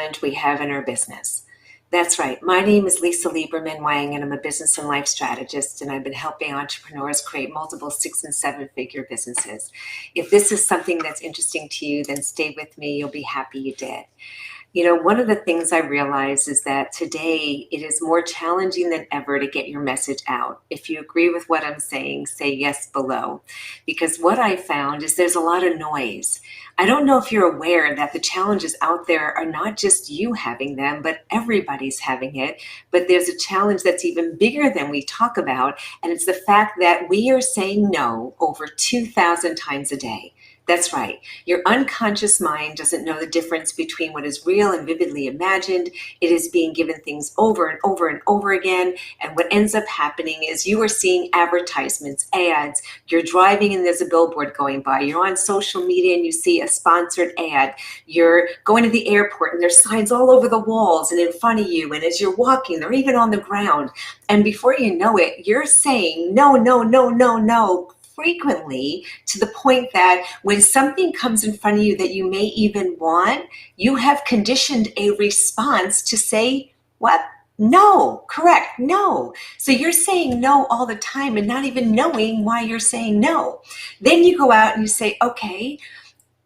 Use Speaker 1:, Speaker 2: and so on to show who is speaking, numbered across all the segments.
Speaker 1: challenge we have in our business. That's right. My name is Lieberman-Wang, and I'm a business and life strategist, and I've been helping entrepreneurs create multiple 6- and 7-figure businesses. If this is something that's interesting to you, then stay with me. You'll be happy you did. You know, one of the things I realize is that today it is more challenging than ever to get your message out. If you agree with what I'm saying, say yes below. Because what I found is there's a lot of noise. I don't know if you're aware that the challenges out there are not just you having them, but everybody's having it. But there's a challenge that's even bigger than we talk about, and it's the fact that we are saying no over 2,000 times a day. That's right. Your unconscious mind doesn't know the difference between what is real and vividly imagined. It is being given things over and over and over again. And what ends up happening is you are seeing advertisements, ads. You're driving and there's a billboard going by. You're on social media and you see a sponsored ad. You're going to the airport and there's signs all over the walls and in front of you. And as you're walking, they're even on the ground. And before you know it, you're saying no, no, no, no, no, frequently, to the point that when something comes in front of you that you may even want, you have conditioned a response to say, what? No, correct, no. So you're saying no all the time and not even knowing why you're saying no. Then you go out and you say, okay,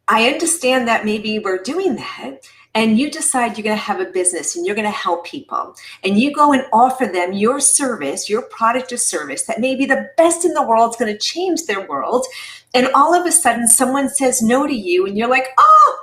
Speaker 1: I understand that maybe we're doing that. And you decide you're going to have a business and you're going to help people. And you go and offer them your service, your product or service that may be the best in the world. It's going to change their world. And all of a sudden someone says no to you and you're like, oh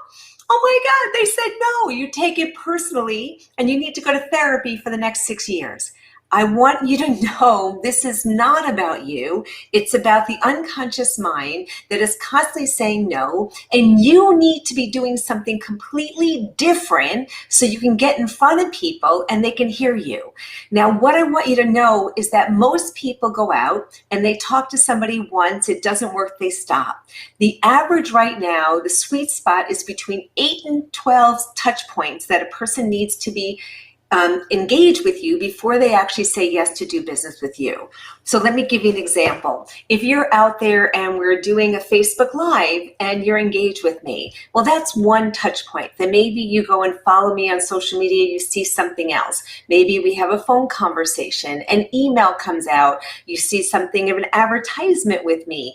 Speaker 1: my God, they said no. You take it personally and you need to go to therapy for the next 6 years. I want you to know this is not about you. It's about the unconscious mind that is constantly saying no, and you need to be doing something completely different so you can get in front of people and they can hear you. Now, what I want you to know is that most people go out and they talk to somebody once, it doesn't work, they stop. The average right now, the sweet spot is between 8 and 12 touch points that a person needs to be engage with you before they actually say yes to do business with you. So let me give you an example. If you're out there and we're doing a Facebook Live and you're engaged with me, well, that's one touch point. Then maybe you go and follow me on social media, you see something else. Maybe we have a phone conversation, an email comes out, you see something of an advertisement with me,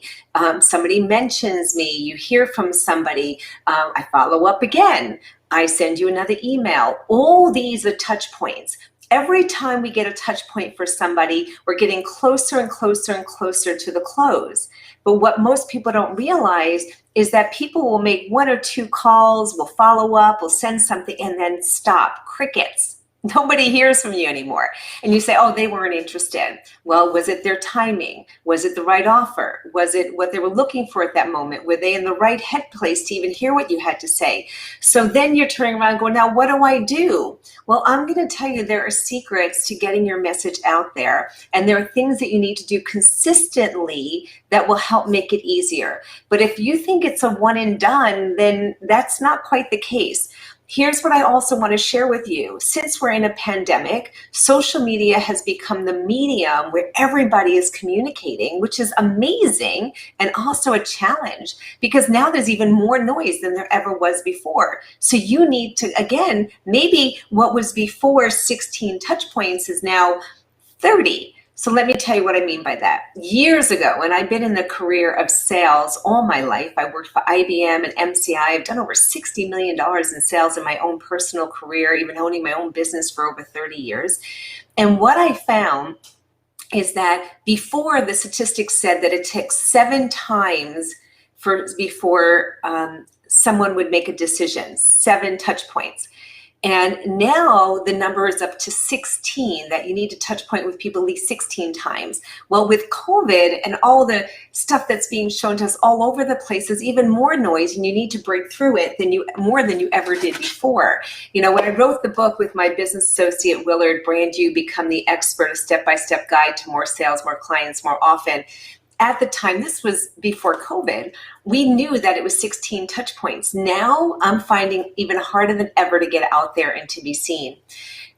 Speaker 1: somebody mentions me, you hear from somebody, I follow up again. I send you another email. All these are touch points. Every time we get a touch point for somebody, we're getting closer and closer and closer to the close. But what most people don't realize is that people will make 1 or 2 calls, will follow up, will send something, and then stop. Crickets. Nobody hears from you anymore. And you say, oh, they weren't interested. Well, was it their timing? Was it the right offer? Was it what they were looking for at that moment? Were they in the right head place to even hear what you had to say? So then you're turning around and going, now what do I do? Well, I'm going to tell you there are secrets to getting your message out there. And there are things that you need to do consistently that will help make it easier. But if you think it's a one and done, then that's not quite the case. Here's what I also want to share with you. Since we're in a pandemic, social media has become the medium where everybody is communicating, which is amazing and also a challenge because now there's even more noise than there ever was before. So you need to, again, maybe what was before 16 touch points is now 30. So let me tell you what I mean by that. Years ago, and I've been in the career of sales all my life. I worked for IBM and MCI. I've done over $60 million in sales in my own personal career, even owning my own business for over 30 years. And what I found is that before, the statistics said that it takes 7 times before someone would make a decision, 7 touch points. And now the number is up to 16, that you need to touch point with people at least 16 times. Well, with COVID and all the stuff that's being shown to us all over the place, there's even more noise and you need to break through it more than you ever did before. You know, when I wrote the book with my business associate, Willard, Brand You Become the Expert, a step-by-step guide to more sales, more clients, more often. At the time, this was before COVID, we knew that it was 16 touch points. Now I'm finding even harder than ever to get out there and to be seen.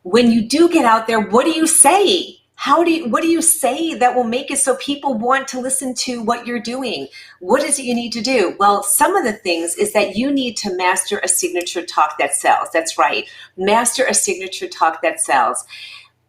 Speaker 1: When you do get out there, what do you say? What do you say that will make it so people want to listen to what you're doing? What is it you need to do? Well, some of the things is that you need to master a signature talk that sells. That's right. Master a signature talk that sells.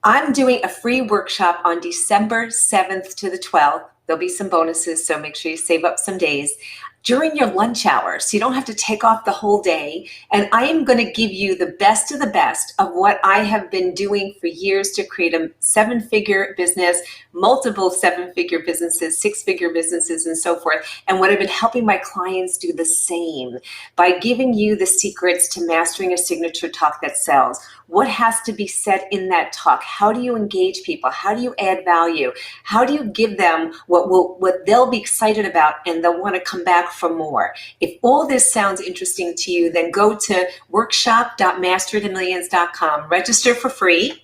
Speaker 1: I'm doing a free workshop on December 7th to the 12th. There'll be some bonuses, so make sure you save up some days during your lunch hour, so you don't have to take off the whole day. And I am going to give you the best of the best of what I have been doing for years to create a 7-figure business, multiple 7-figure businesses, 6-figure businesses, and so forth. And what I've been helping my clients do the same by giving you the secrets to mastering a signature talk that sells. What has to be said in that talk? How do you engage people? How do you add value? How do you give them what they'll be excited about and they'll want to come back for more? If all this sounds interesting to you, then go to workshop.masteritofmillions.com. Register for free.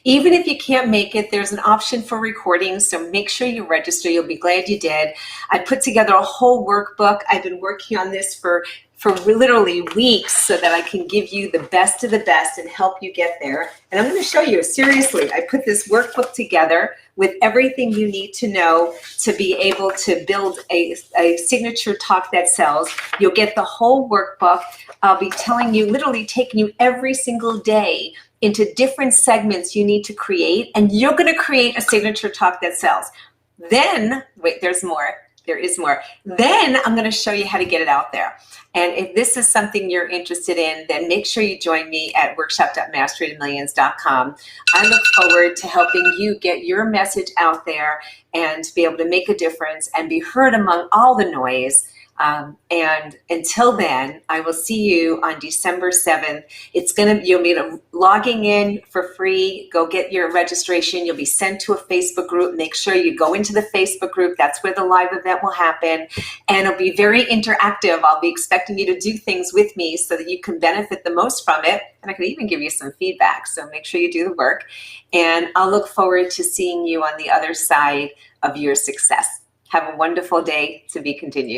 Speaker 1: Even if you can't make it, there's an option for recording, so make sure you register. You'll be glad you did. I put together a whole workbook. I've been working on this for literally weeks so that I can give you the best of the best and help you get there. And I'm going to show you, seriously, I put this workbook together with everything you need to know to be able to build a signature talk that sells. You'll get the whole workbook. I'll be telling you, literally taking you every single day into different segments you need to create, and you're going to create a signature talk that sells. Then, wait, there's more. There is more. Then I'm going to show you how to get it out there. And if this is something you're interested in, then make sure you join me at workshop.masteritofmillions.com. I look forward to helping you get your message out there and be able to make a difference and be heard among all the noise. And until then, I will see you on December 7th. You'll be logging in for free. Go get your registration. You'll be sent to a Facebook group. Make sure you go into the Facebook group. That's where the live event will happen. And it'll be very interactive. I'll be expecting you to do things with me so that you can benefit the most from it. And I can even give you some feedback. So make sure you do the work. And I'll look forward to seeing you on the other side of your success. Have a wonderful day. To be continued.